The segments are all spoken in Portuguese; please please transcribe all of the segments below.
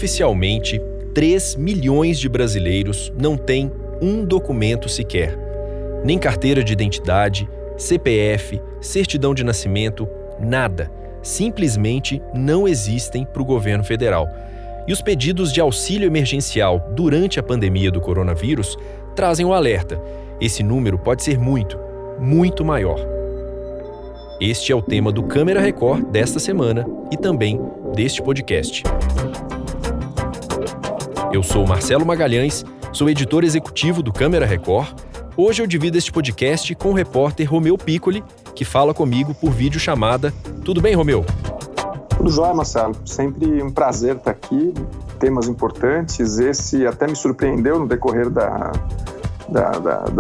oficialmente, 3 milhões de brasileiros não têm um documento sequer. Nem carteira de identidade, CPF, certidão de nascimento, nada. Simplesmente não existem para o governo federal. E os pedidos de auxílio emergencial durante a pandemia do coronavírus trazem um alerta. Esse número pode ser muito, muito maior. Este é o tema do Câmera Record desta semana e também deste podcast. Eu sou Marcelo Magalhães, sou editor executivo do Câmera Record. Hoje eu divido este podcast com o repórter Romeu Piccoli, que fala comigo por videochamada. Tudo bem, Romeu? Tudo jóia, Marcelo. Sempre um prazer estar aqui. Temas importantes. Esse até me surpreendeu no decorrer da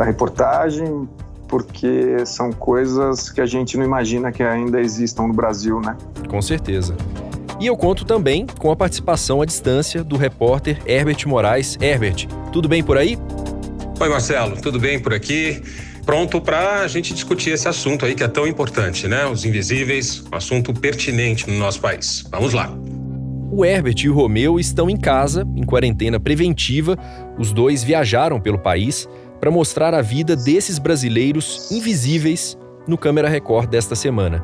reportagem, porque são coisas que a gente não imagina que ainda existam no Brasil, né? Com certeza. E eu conto também com a participação à distância do repórter Herbert Moraes. Herbert, tudo bem por aí? Oi, Marcelo, tudo bem por aqui? Pronto para a gente discutir esse assunto aí que é tão importante, né? Os invisíveis, um assunto pertinente no nosso país. Vamos lá. O Herbert e o Romeu estão em casa, em quarentena preventiva. Os dois viajaram pelo país para mostrar a vida desses brasileiros invisíveis no Câmera Record desta semana.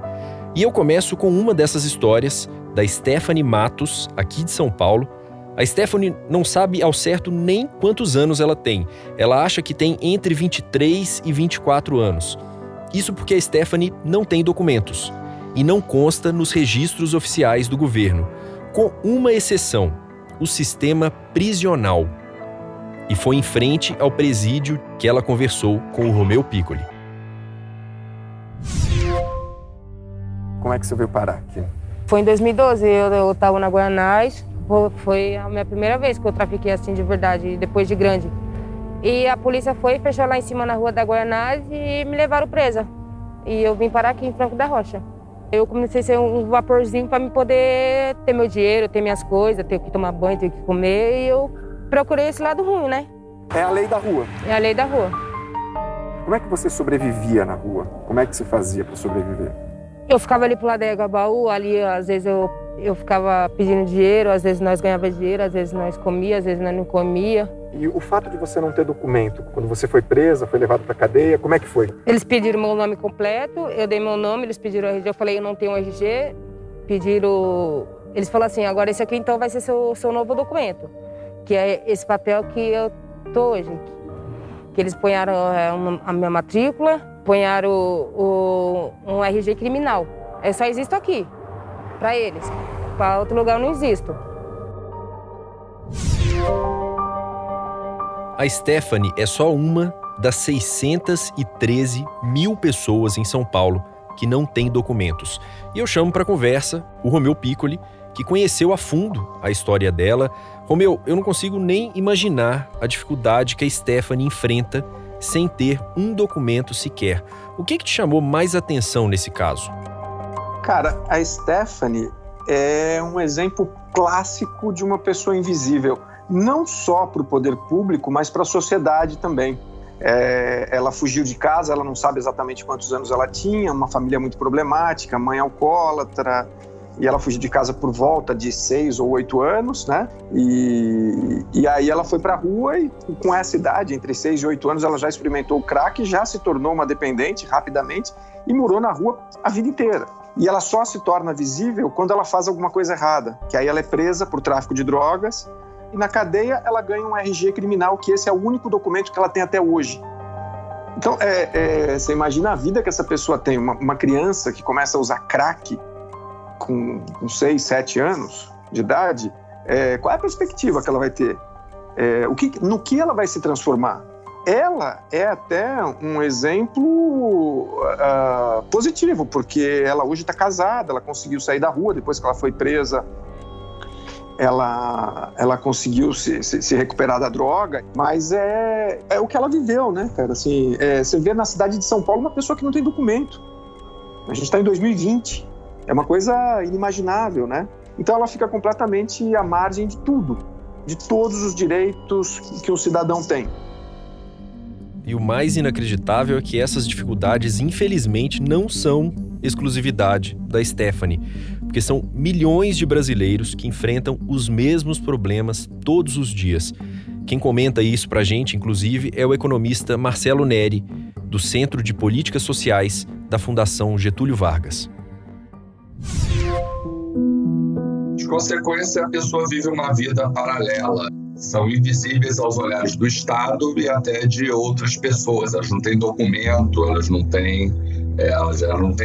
E eu começo com uma dessas histórias, da Stephanie Matos, aqui de São Paulo. A Stephanie não sabe ao certo nem quantos anos ela tem. Ela acha que tem entre 23 e 24 anos. Isso porque a Stephanie não tem documentos e não consta nos registros oficiais do governo, com uma exceção, o sistema prisional. E foi em frente ao presídio que ela conversou com o Romeu Piccoli. Como é que você veio parar aqui? Foi em 2012, eu estava na Guianás. Foi a minha primeira vez que eu trafiquei assim de verdade, depois de grande. E a polícia foi, fechou lá em cima na rua da Guianás e me levaram presa. E eu vim parar aqui em Franco da Rocha. Eu comecei a ser um vaporzinho para me poder ter meu dinheiro, ter minhas coisas, ter que tomar banho, ter que comer. E eu procurei esse lado ruim, né? É a lei da rua. É a lei da rua. Como é que você sobrevivia na rua? Como é que você fazia para sobreviver? Eu ficava ali pro lado da Egabaú, ali às vezes eu ficava pedindo dinheiro, às vezes nós ganhávamos dinheiro, às vezes nós comia, às vezes nós não comia. E o fato de você não ter documento, quando você foi presa, foi levado para cadeia, como é que foi? Eles pediram meu nome completo, eu dei meu nome, eles pediram o RG, eu falei eu não tenho RG, pediram... Eles falaram assim, agora esse aqui então vai ser seu novo documento, que é esse papel que eu tô hoje. Que eles ponharam a minha matrícula, ponharam um RG criminal. Eu só existo aqui, para eles. Para outro lugar eu não existo. A Stephanie é só uma das 613 mil pessoas em São Paulo que não tem documentos. E eu chamo para conversa o Romeu Piccoli, que conheceu a fundo a história dela. Romeu, eu não consigo nem imaginar a dificuldade que a Stephanie enfrenta sem ter um documento sequer. O que te chamou mais atenção nesse caso? Cara, a Stephanie é um exemplo clássico de uma pessoa invisível, não só para o poder público, mas para a sociedade também. Ela fugiu de casa, ela não sabe exatamente quantos anos ela tinha, uma família muito problemática, mãe alcoólatra, e ela fugiu de casa por volta de 6 ou 8 anos, né? E aí ela foi para a rua e com essa idade, entre 6 e 8 anos, ela já experimentou o crack, já se tornou uma dependente rapidamente e morou na rua a vida inteira. E ela só se torna visível quando ela faz alguma coisa errada, que aí ela é presa por tráfico de drogas e na cadeia ela ganha um RG criminal, que esse é o único documento que ela tem até hoje. Então, você imagina a vida que essa pessoa tem, uma criança que começa a usar crack com 6, 7 anos de idade, qual é a perspectiva que ela vai ter? No que ela vai se transformar? Ela é até um exemplo positivo, porque ela hoje está casada, ela conseguiu sair da rua depois que ela foi presa, ela conseguiu se recuperar da droga, mas é o que ela viveu, né, cara? Assim, você vê na cidade de São Paulo uma pessoa que não tem documento. A gente está em 2020. É uma coisa inimaginável, né? Então ela fica completamente à margem de tudo, de todos os direitos que um cidadão tem. E o mais inacreditável é que essas dificuldades, infelizmente, não são exclusividade da Stephanie, porque são milhões de brasileiros que enfrentam os mesmos problemas todos os dias. Quem comenta isso pra gente, inclusive, é o economista Marcelo Neri, do Centro de Políticas Sociais da Fundação Getúlio Vargas. De consequência, a pessoa vive uma vida paralela. São invisíveis aos olhares do Estado e até de outras pessoas. Elas não têm documento, elas não têm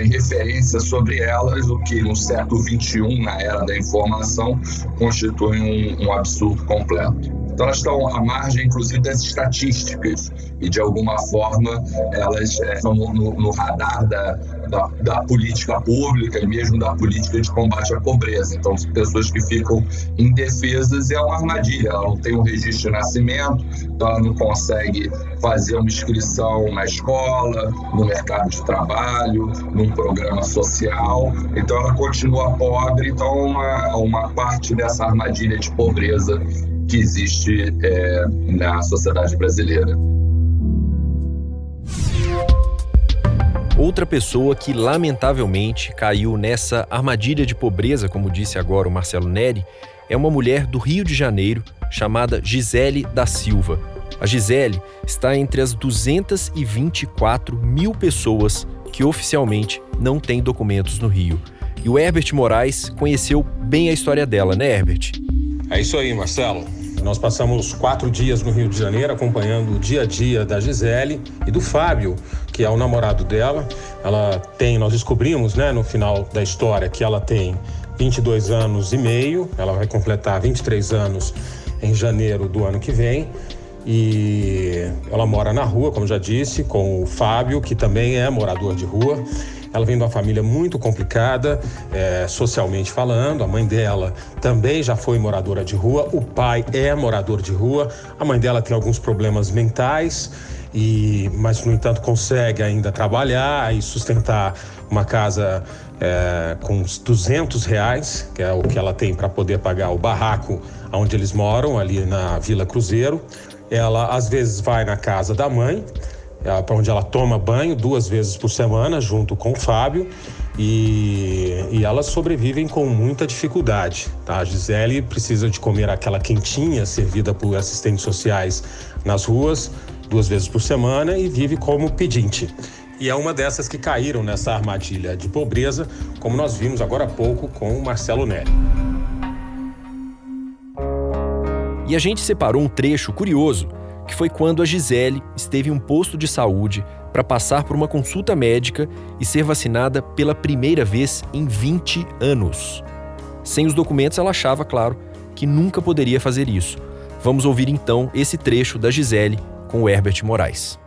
referência sobre elas, o que no século XXI, na era da informação, constitui um absurdo completo. Então elas estão à margem, inclusive, das estatísticas e, de alguma forma, elas estão no radar da política pública e mesmo da política de combate à pobreza. Então, são pessoas que ficam indefesas e é uma armadilha. Ela não tem um registro de nascimento, então ela não consegue fazer uma inscrição na escola, no mercado de trabalho, num programa social. Então, ela continua pobre. Então, uma parte dessa armadilha de pobreza que existe na sociedade brasileira. Outra pessoa que, lamentavelmente, caiu nessa armadilha de pobreza, como disse agora o Marcelo Neri, é uma mulher do Rio de Janeiro chamada Gisele da Silva. A Gisele está entre as 224 mil pessoas que oficialmente não têm documentos no Rio. E o Herbert Moraes conheceu bem a história dela, né, Herbert? É isso aí, Marcelo. Nós passamos 4 dias no Rio de Janeiro acompanhando o dia a dia da Gisele e do Fábio, que é o namorado dela. Nós descobrimos, no final da história, que ela tem 22 anos e meio, ela vai completar 23 anos em janeiro do ano que vem. E ela mora na rua, como já disse, com o Fábio, que também é morador de rua. Ela vem de uma família muito complicada, socialmente falando. A mãe dela também já foi moradora de rua, o pai é morador de rua. A mãe dela tem alguns problemas mentais, mas, no entanto, consegue ainda trabalhar e sustentar uma casa com uns R$200, que é o que ela tem para poder pagar o barraco onde eles moram, ali na Vila Cruzeiro. Ela, às vezes, vai na casa da mãe, para onde ela toma banho 2 vezes por semana, junto com o Fábio, e elas sobrevivem com muita dificuldade, tá? A Gisele precisa de comer aquela quentinha servida por assistentes sociais nas ruas 2 vezes por semana e vive como pedinte. E é uma dessas que caíram nessa armadilha de pobreza, como nós vimos agora há pouco com o Marcelo Neri. E a gente separou um trecho curioso, que foi quando a Gisele esteve em um posto de saúde para passar por uma consulta médica e ser vacinada pela primeira vez em 20 anos. Sem os documentos, ela achava, claro, que nunca poderia fazer isso. Vamos ouvir então esse trecho da Gisele com o Herbert Moraes.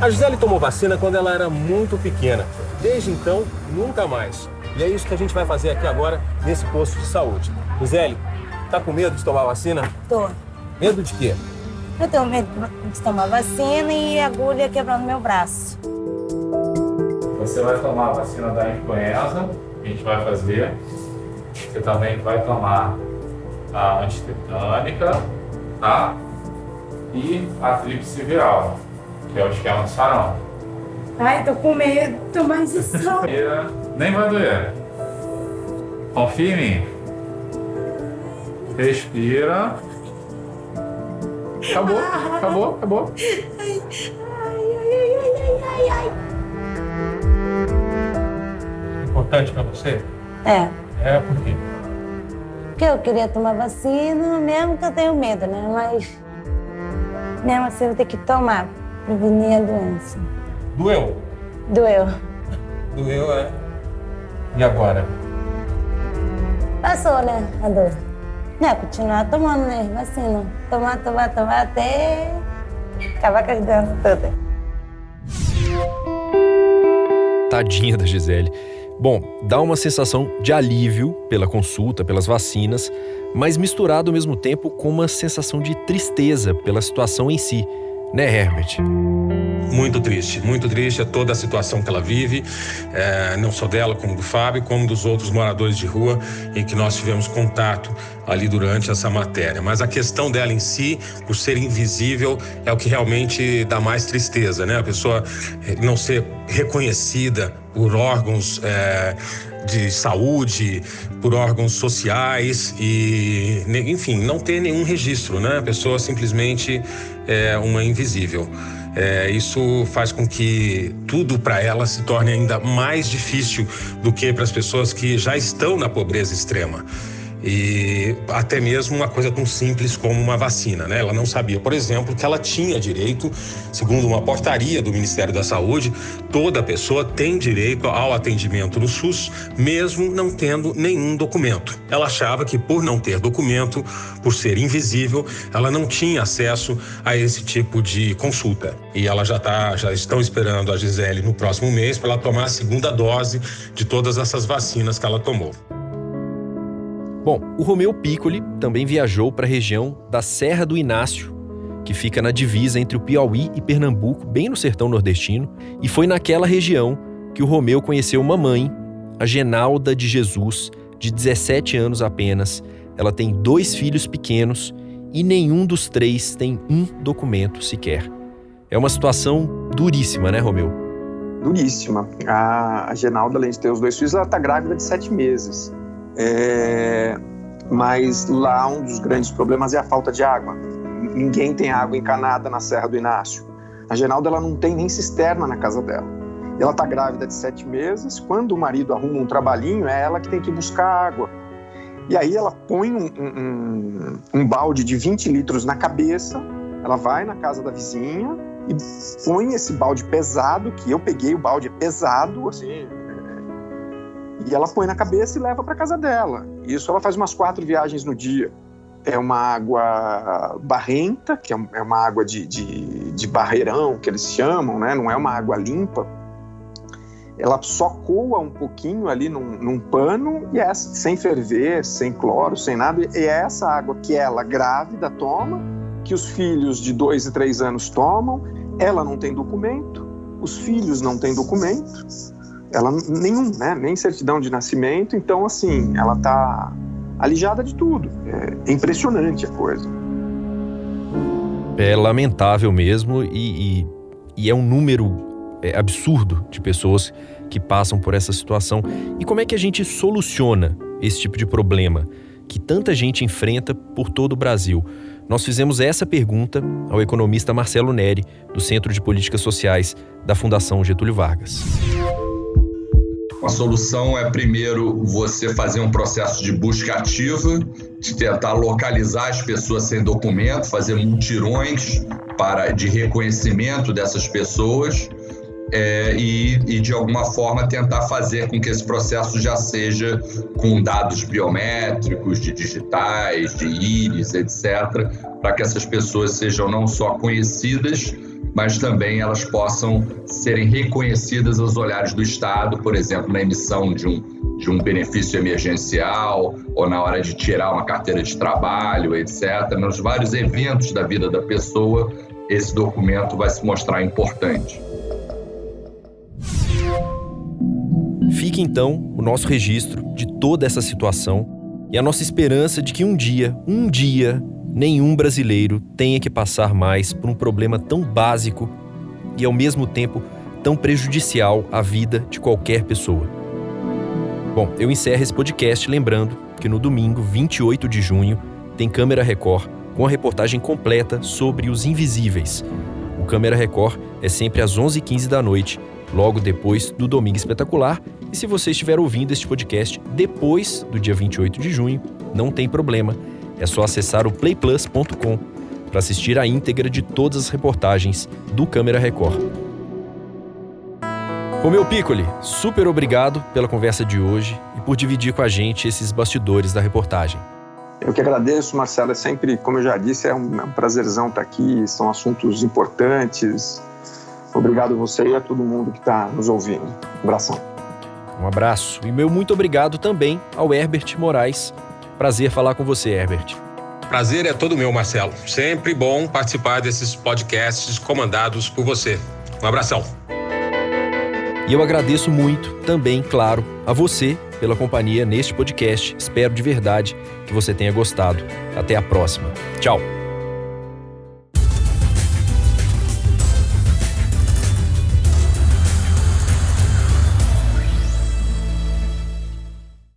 A Gisele tomou vacina quando ela era muito pequena. Desde então, nunca mais. E é isso que a gente vai fazer aqui agora, nesse posto de saúde. Gisele, tá com medo de tomar vacina? Tô. Medo de quê? Eu tenho medo de tomar vacina e agulha quebrando meu braço. Você vai tomar a vacina da influenza, que a gente vai fazer. Você também vai tomar a antitetânica, tá? E a tríplice viral, que é o esquema do sarampo. Ai, tô com medo, mas isso... Nem vai doer. Confia em mim. Respira. Acabou. Ai. Importante pra você? É. É, por quê? Porque eu queria tomar vacina, mesmo que eu tenho medo, né? Mas mesmo assim eu vou ter que tomar, prevenir a doença. Doeu? Doeu. Doeu, é. E agora? Passou, né, a dor. Continuar tomando, né, vacina. Tomar até acabar com as doenças todas. Tadinha da Gisele. Bom, dá uma sensação de alívio pela consulta, pelas vacinas, mas misturado ao mesmo tempo com uma sensação de tristeza pela situação em si. né, Herbert? Muito triste toda a situação que ela vive, não só dela, como do Fábio, como dos outros moradores de rua em que nós tivemos contato ali durante essa matéria. Mas a questão dela em si, por ser invisível, é o que realmente dá mais tristeza, né? A pessoa não ser reconhecida por órgãos de saúde, por órgãos sociais e, enfim, não ter nenhum registro, né? A pessoa simplesmente é uma invisível. Isso faz com que tudo para ela se torne ainda mais difícil do que para as pessoas que já estão na pobreza extrema. E até mesmo uma coisa tão simples como uma vacina, né? Ela não sabia, por exemplo, que ela tinha direito, segundo uma portaria do Ministério da Saúde, toda pessoa tem direito ao atendimento no SUS, mesmo não tendo nenhum documento. Ela achava que por não ter documento, por ser invisível, ela não tinha acesso a esse tipo de consulta. E ela já estão esperando a Gisele no próximo mês para ela tomar a segunda dose de todas essas vacinas que ela tomou. Bom, o Romeu Piccoli também viajou para a região da Serra do Inácio, que fica na divisa entre o Piauí e Pernambuco, bem no sertão nordestino, e foi naquela região que o Romeu conheceu uma mãe, a Genalda de Jesus, de 17 anos apenas. Ela tem 2 filhos pequenos e nenhum dos 3 tem um documento sequer. É uma situação duríssima, né, Romeu? Duríssima. A Genalda, além de ter os 2 filhos, ela está grávida de 7 meses. Mas lá um dos grandes problemas é a falta de água. Ninguém tem água encanada na Serra do Inácio. A Genalda, ela não tem nem cisterna na casa dela. Ela está grávida de 7 meses. Quando o marido arruma um trabalhinho, é ela que tem que buscar água. E aí ela põe um balde de 20 litros na cabeça, ela vai na casa da vizinha e põe esse balde pesado, que eu peguei, o balde é pesado, assim, e ela põe na cabeça e leva para casa dela. Isso ela faz umas 4 viagens no dia. É uma água barrenta, que é uma água de barreirão, que eles chamam, né? Não é uma água limpa. Ela só coa um pouquinho ali num pano, e sem ferver, sem cloro, sem nada. E é essa água que ela, grávida, toma, que os filhos de 2 e 3 anos tomam. Ela não tem documento, os filhos não têm documento. Ela nenhum, né? Nem certidão de nascimento. Então, assim, ela tá alijada de tudo. É impressionante a coisa. É lamentável mesmo e é um número absurdo de pessoas que passam por essa situação. E como é que a gente soluciona esse tipo de problema que tanta gente enfrenta por todo o Brasil? Nós fizemos essa pergunta ao economista Marcelo Neri, do Centro de Políticas Sociais da Fundação Getúlio Vargas. A solução é, primeiro, você fazer um processo de busca ativa, de tentar localizar as pessoas sem documento, fazer mutirões de reconhecimento dessas pessoas e, de alguma forma, tentar fazer com que esse processo já seja com dados biométricos, de digitais, de íris, etc., para que essas pessoas sejam não só conhecidas, mas também elas possam serem reconhecidas aos olhares do Estado, por exemplo, na emissão de um benefício emergencial ou na hora de tirar uma carteira de trabalho, etc. Nos vários eventos da vida da pessoa, esse documento vai se mostrar importante. Fica então o nosso registro de toda essa situação e a nossa esperança de que um dia, nenhum brasileiro tenha que passar mais por um problema tão básico e, ao mesmo tempo, tão prejudicial à vida de qualquer pessoa. Bom, eu encerro esse podcast lembrando que no domingo, 28 de junho, tem Câmera Record com a reportagem completa sobre os invisíveis. O Câmera Record é sempre às 11h15 da noite, logo depois do Domingo Espetacular. E se você estiver ouvindo este podcast depois do dia 28 de junho, não tem problema. É só acessar o playplus.com para assistir a íntegra de todas as reportagens do Câmera Record. Romeu Piccoli, super obrigado pela conversa de hoje e por dividir com a gente esses bastidores da reportagem. Eu que agradeço, Marcelo. É sempre, como eu já disse, é um prazerzão estar aqui. São assuntos importantes. Obrigado a você e a todo mundo que está nos ouvindo. Um abração. Um abraço. E meu muito obrigado também ao Herbert Moraes. Prazer falar com você, Herbert. Prazer é todo meu, Marcelo. Sempre bom participar desses podcasts comandados por você. Um abração. E eu agradeço muito também, claro, a você pela companhia neste podcast. Espero de verdade que você tenha gostado. Até a próxima. Tchau.